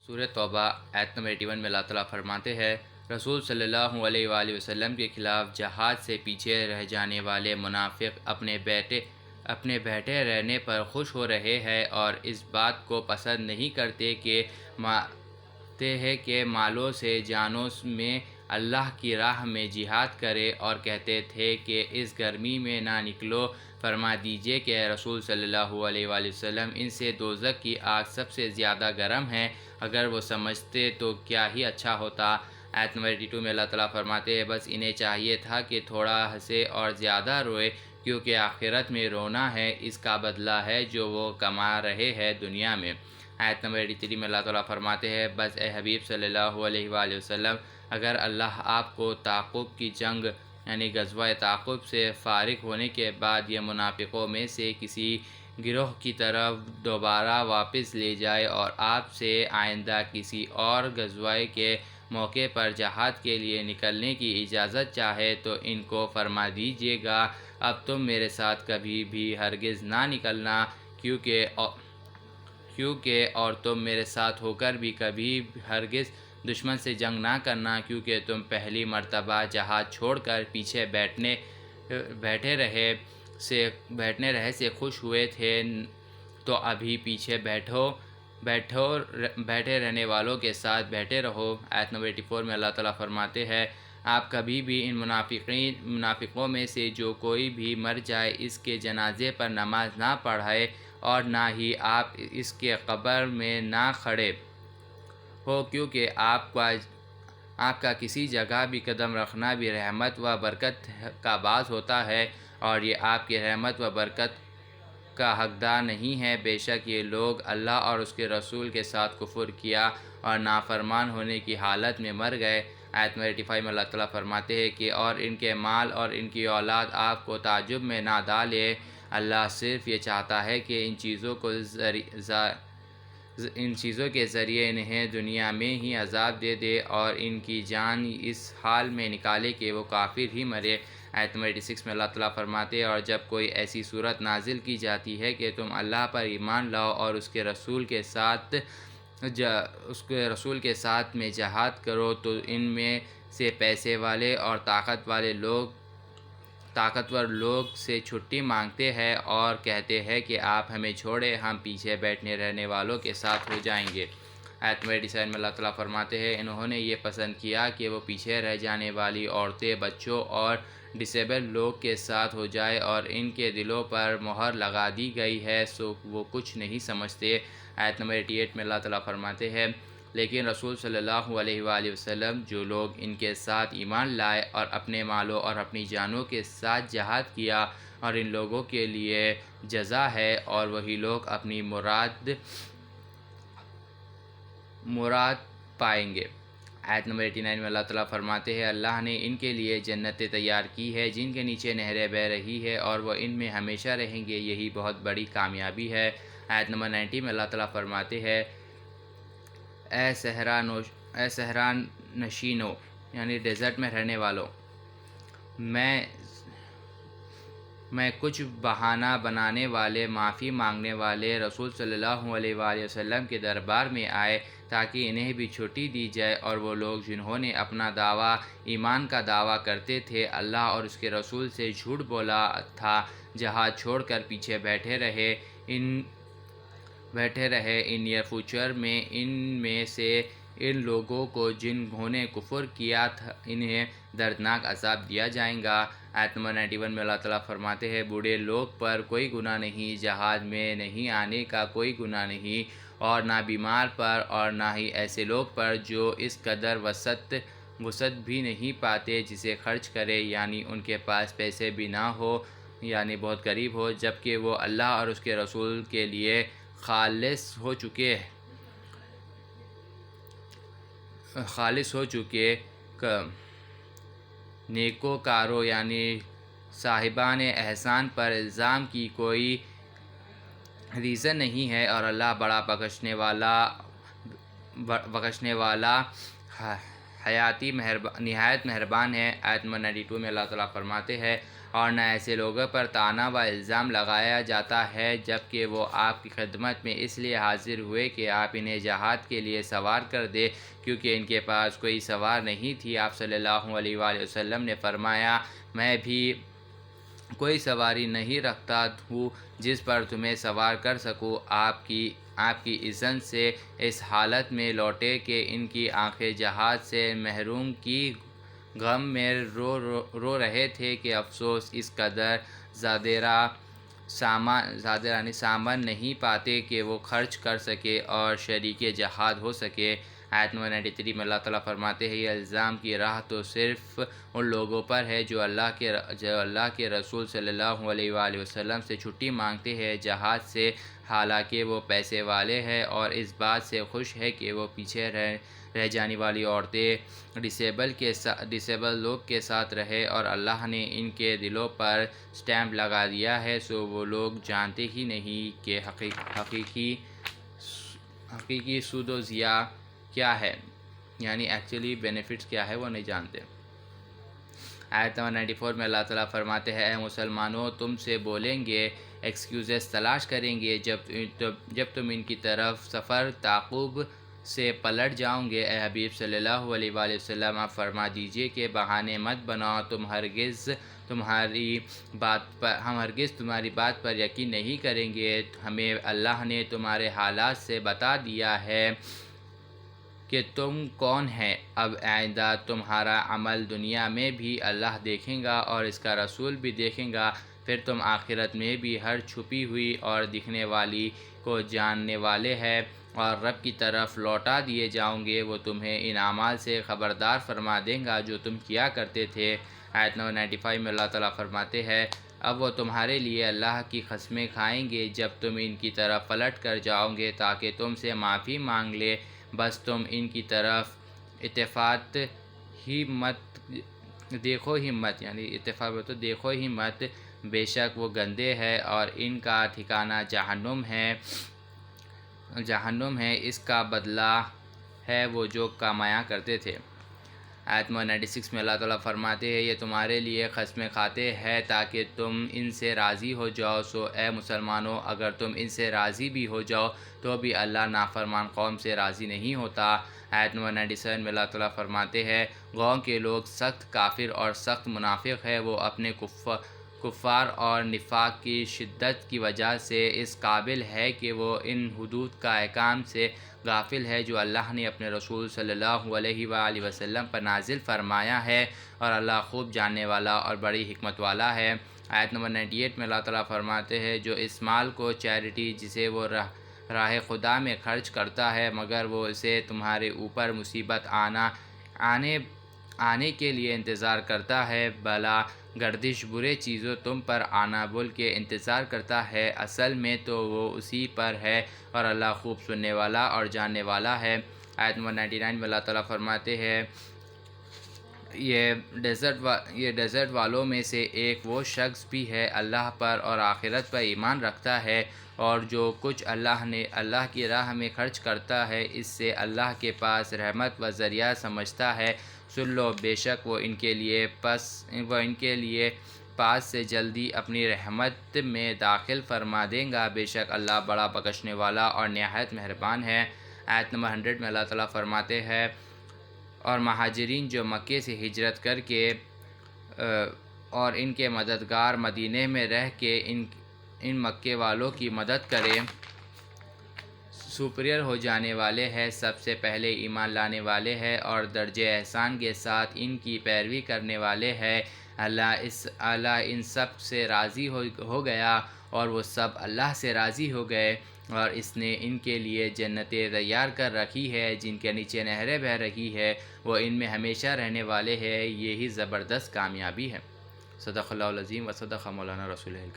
سورۃ توبہ آیت نمبر 81 میں اللہ تعالیٰ فرماتے ہیں، رسول صلی اللہ علیہ وآلہ وسلم کے خلاف جہاد سے پیچھے رہ جانے والے منافق اپنے بیٹھے رہنے پر خوش ہو رہے ہیں اور اس بات کو پسند نہیں کرتے کہ مالوں سے جانوں میں اللہ کی راہ میں جہاد کرے، اور کہتے تھے کہ اس گرمی میں نہ نکلو۔ فرما دیجئے کہ اے رسول صلی اللہ علیہ وآلہ وسلم، ان سے دوزخ کی آگ سب سے زیادہ گرم ہے، اگر وہ سمجھتے تو کیا ہی اچھا ہوتا۔ آیت نمبر 82 میں اللہ تعالیٰ فرماتے ہیں، بس انہیں چاہیے تھا کہ تھوڑا ہنسے اور زیادہ روئے، کیونکہ آخرت میں رونا ہے اس کا بدلہ ہے جو وہ کما رہے ہیں دنیا میں۔ آیت نمبر 83 میں اللہ تعالیٰ فرماتے ہیں، بس اے حبیب صلی اللہ علیہ وآلہ وسلم، اگر اللہ آپ کو تعاقب کی جنگ یعنی غزوہ تعاقب سے فارغ ہونے کے بعد یہ منافقوں میں سے کسی گروہ کی طرف دوبارہ واپس لے جائے اور آپ سے آئندہ کسی اور غزوہ کے موقع پر جہاد کے لیے نکلنے کی اجازت چاہے تو ان کو فرما دیجیے گا، اب تم میرے ساتھ کبھی بھی ہرگز نہ نکلنا، کیونکہ اور تم میرے ساتھ ہو کر بھی کبھی ہرگز دشمن سے جنگ نہ کرنا، کیونکہ تم پہلی مرتبہ جہاد چھوڑ کر پیچھے بیٹھے رہے سے خوش ہوئے تھے، تو ابھی پیچھے بیٹھے رہنے والوں کے ساتھ بیٹھے رہو۔ آیت نمبر 84 میں اللہ تعالیٰ فرماتے ہیں، آپ کبھی بھی ان منافقوں میں سے جو کوئی بھی مر جائے اس کے جنازے پر نماز نہ پڑھائے، اور نہ ہی آپ اس کے قبر میں نہ کھڑے ہو، کیونکہ آپ کا کسی جگہ بھی قدم رکھنا بھی رحمت و برکت کا باعث ہوتا ہے، اور یہ آپ کی رحمت و برکت کا حقدار نہیں ہے۔ بے شک یہ لوگ اللہ اور اس کے رسول کے ساتھ کفر کیا اور نافرمان ہونے کی حالت میں مر گئے۔ آیت نمبر 85 میں اللہ تعالیٰ فرماتے ہیں کہ اور ان کے مال اور ان کی اولاد آپ کو تعجب میں نہ ڈالے، اللہ صرف یہ چاہتا ہے کہ ان چیزوں کے ذریعے انہیں دنیا میں ہی عذاب دے دے اور ان کی جان اس حال میں نکالے کہ وہ کافر ہی مرے۔ آیت نمبر 86 میں اللہ تعالیٰ فرماتے ہیں، اور جب کوئی ایسی صورت نازل کی جاتی ہے کہ تم اللہ پر ایمان لاؤ اور اس کے رسول کے ساتھ میں جہاد کرو، تو ان میں سے پیسے والے اور طاقتور لوگ سے چھٹی مانگتے ہیں اور کہتے ہیں کہ آپ ہمیں چھوڑیں، ہم پیچھے بیٹھے رہنے والوں کے ساتھ ہو جائیں گے۔ آیت نمبر 87 میں اللہ تعالیٰ فرماتے ہیں، انہوں نے یہ پسند کیا کہ وہ پیچھے رہ جانے والی عورتیں، بچوں اور ڈسیبل لوگ کے ساتھ ہو جائے، اور ان کے دلوں پر مہر لگا دی گئی ہے، سو وہ کچھ نہیں سمجھتے۔ آیت نمبر 88 میں اللہ تعالیٰ فرماتے ہیں، لیکن رسول صلی اللہ علیہ وآلہ وسلم، جو لوگ ان کے ساتھ ایمان لائے اور اپنے مالوں اور اپنی جانوں کے ساتھ جہاد کیا، اور ان لوگوں کے لیے جزا ہے، اور وہی لوگ اپنی مراد پائیں گے۔ آیت نمبر 89 میں اللہ تعالیٰ فرماتے ہیں، اللہ نے ان کے لیے جنتیں تیار کی ہے جن کے نیچے نہریں بہہ رہی ہے، اور وہ ان میں ہمیشہ رہیں گے، یہی بہت بڑی کامیابی ہے۔ آیت نمبر 90 میں اللہ تعالیٰ فرماتے ہیں، اے صحرا نشینوں یعنی ڈیزرٹ میں رہنے والوں، میں کچھ بہانہ بنانے والے، معافی مانگنے والے رسول صلی اللہ علیہ وآلہ وسلم کے دربار میں آئے تاکہ انہیں بھی چھٹی دی جائے، اور وہ لوگ جنہوں نے اپنا ایمان کا دعویٰ کرتے تھے، اللہ اور اس کے رسول سے جھوٹ بولا تھا، جہاد چھوڑ کر پیچھے بیٹھے رہے، ان نیئر فیوچر میں ان میں سے ان لوگوں کو جنہوں نے کفر کیا تھا انہیں دردناک عذاب دیا جائے گا۔ آیت نمبر 91 میں اللہ تعالیٰ فرماتے ہیں، بوڑھے لوگ پر کوئی گناہ نہیں، جہاد میں نہیں آنے کا کوئی گناہ نہیں، اور نہ بیمار پر اور نہ ہی ایسے لوگ پر جو اس قدر وسعت بھی نہیں پاتے جسے خرچ کرے، یعنی ان کے پاس پیسے بھی نہ ہو، یعنی بہت غریب ہو، جبکہ وہ اللہ اور اس کے رسول کے لیے خالص ہو چکے نیکوکاروں یعنی صاحبان احسان پر الزام کی کوئی ریزن نہیں ہے، اور اللہ بڑا بخشنے والا نہایت مہربان ہے۔ آیت نمبر 92 میں اللہ تعالیٰ فرماتے ہیں، اور نہ ایسے لوگوں پر طعنہ و الزام لگایا جاتا ہے جبکہ وہ آپ کی خدمت میں اس لیے حاضر ہوئے کہ آپ انہیں جہاد کے لیے سوار کر دیں، کیونکہ ان کے پاس کوئی سوار نہیں تھی۔ آپ صلی اللہ علیہ وآلہ وسلم نے فرمایا، میں بھی کوئی سواری نہیں رکھتا ہوں جس پر تمہیں سوار کر سکوں۔ آپ کی اذن سے اس حالت میں لوٹے کہ ان کی آنکھیں جہاد سے محروم کی غم میں رو رہے تھے کہ افسوس اس قدر زادیرہ سامان نہیں پاتے کہ وہ خرچ کر سکے اور شریک جہاد ہو سکے۔ آیت نمبر 93 میں اللہ تعالیٰ فرماتے ہیں، یہ الزام کی راہ تو صرف ان لوگوں پر ہے جو اللہ کے رسول صلی اللہ علیہ وآلہ وسلم سے چھٹی مانگتے ہیں جہاد سے، حالانکہ وہ پیسے والے ہیں، اور اس بات سے خوش ہے کہ وہ پیچھے رہ جانے والی عورتیں، ڈسیبل لوگ کے ساتھ رہے، اور اللہ نے ان کے دلوں پر سٹیمپ لگا دیا ہے، سو وہ لوگ جانتے ہی نہیں کہ حقیقی سود و ضیاع کیا ہے، یعنی ایکچولی بینیفٹس کیا ہے وہ نہیں جانتے۔ آیت نمبر 94 میں اللہ تعالیٰ فرماتے ہیں، اے مسلمانوں، تم سے بولیں گے، ایکسکیوزز تلاش کریں گے جب تم ان کی طرف سفر تعاقب سے پلٹ جاؤں گے۔ اے حبیب صلی اللہ علیہ وآلہ وسلم، آپ فرما دیجئے کہ بہانے مت بناؤ، ہم ہرگز تمہاری بات پر یقین نہیں کریں گے۔ ہمیں اللہ نے تمہارے حالات سے بتا دیا ہے کہ تم کون ہیں، اب آئندہ تمہارا عمل دنیا میں بھی اللہ دیکھے گا اور اس کا رسول بھی دیکھے گا، پھر تم آخرت میں بھی ہر چھپی ہوئی اور دکھنے والی کو جاننے والے ہیں، اور رب کی طرف لوٹا دیے جاؤں گے، وہ تمہیں ان اعمال سے خبردار فرما دے گا جو تم کیا کرتے تھے۔ آیت نمبر 95 میں اللہ تعالیٰ فرماتے ہیں، اب وہ تمہارے لیے اللہ کی قسمیں کھائیں گے جب تم ان کی طرف پلٹ کر جاؤ گے تاکہ تم سے معافی مانگ لے، بس تم ان کی طرف اتفاق دیکھو ہی مت، بے شک وہ گندے ہیں اور ان کا ٹھکانہ جہنم ہے، اس کا بدلہ ہے وہ جو کمایا کرتے تھے۔ آیت نمبر 96 میں اللہ تعالیٰ فرماتے ہیں، یہ تمہارے لیے قسمیں کھاتے ہیں تاکہ تم ان سے راضی ہو جاؤ، سو اے مسلمانوں، اگر تم ان سے راضی بھی ہو جاؤ تو بھی اللہ نافرمان قوم سے راضی نہیں ہوتا۔ آیت نمبر 97 میں اللہ تعالیٰ فرماتے ہیں، قوم کے لوگ سخت کافر اور سخت منافق ہیں، وہ اپنے کفار اور نفاق کی شدت کی وجہ سے اس قابل ہے کہ وہ ان حدود کا احکام سے غافل ہے جو اللہ نے اپنے رسول صلی اللہ علیہ وآلہ وسلم پر نازل فرمایا ہے، اور اللہ خوب جاننے والا اور بڑی حکمت والا ہے۔ آیت نمبر 98 میں اللہ تعالیٰ فرماتے ہیں، جو اس مال کو چیریٹی جسے وہ راہ خدا میں خرچ کرتا ہے مگر وہ اسے تمہارے اوپر مصیبت آنے کے لیے انتظار کرتا ہے، بلا گردش برے چیزوں تم پر آنا بول کے انتظار کرتا ہے، اصل میں تو وہ اسی پر ہے، اور اللہ خوب سننے والا اور جاننے والا ہے۔ آیت نمبر 99 میں اللہ تعالیٰ فرماتے ہیں، یہ ڈیزرٹ والوں میں سے ایک وہ شخص بھی ہے اللہ پر اور آخرت پر ایمان رکھتا ہے، اور جو کچھ اللہ کی راہ میں خرچ کرتا ہے اس سے اللہ کے پاس رحمت و ذریعہ سمجھتا ہے، سن لو، بے شک وہ ان کے لیے پاس سے جلدی اپنی رحمت میں داخل فرما دے گا، بے شک اللہ بڑا بخشنے والا اور نہایت مہربان ہے۔ آیت نمبر 100 میں اللہ تعالیٰ فرماتے ہیں، اور مہاجرین جو مکے سے ہجرت کر کے اور ان کے مددگار مدینے میں رہ کے ان مکے والوں کی مدد کرے، سپیریئر ہو جانے والے ہیں، سب سے پہلے ایمان لانے والے ہیں اور درجہ احسان کے ساتھ ان کی پیروی کرنے والے ہیں۔ اللہ ان سب سے راضی ہو گیا اور وہ سب اللہ سے راضی ہو گئے، اور اس نے ان کے لیے جنتیں تیار کر رکھی ہے جن کے نیچے نہریں بہہ رہی ہے، وہ ان میں ہمیشہ رہنے والے ہیں، یہی زبردست کامیابی ہے۔ صدق اللہ العظیم و صدق مولانا رسول اللہ۔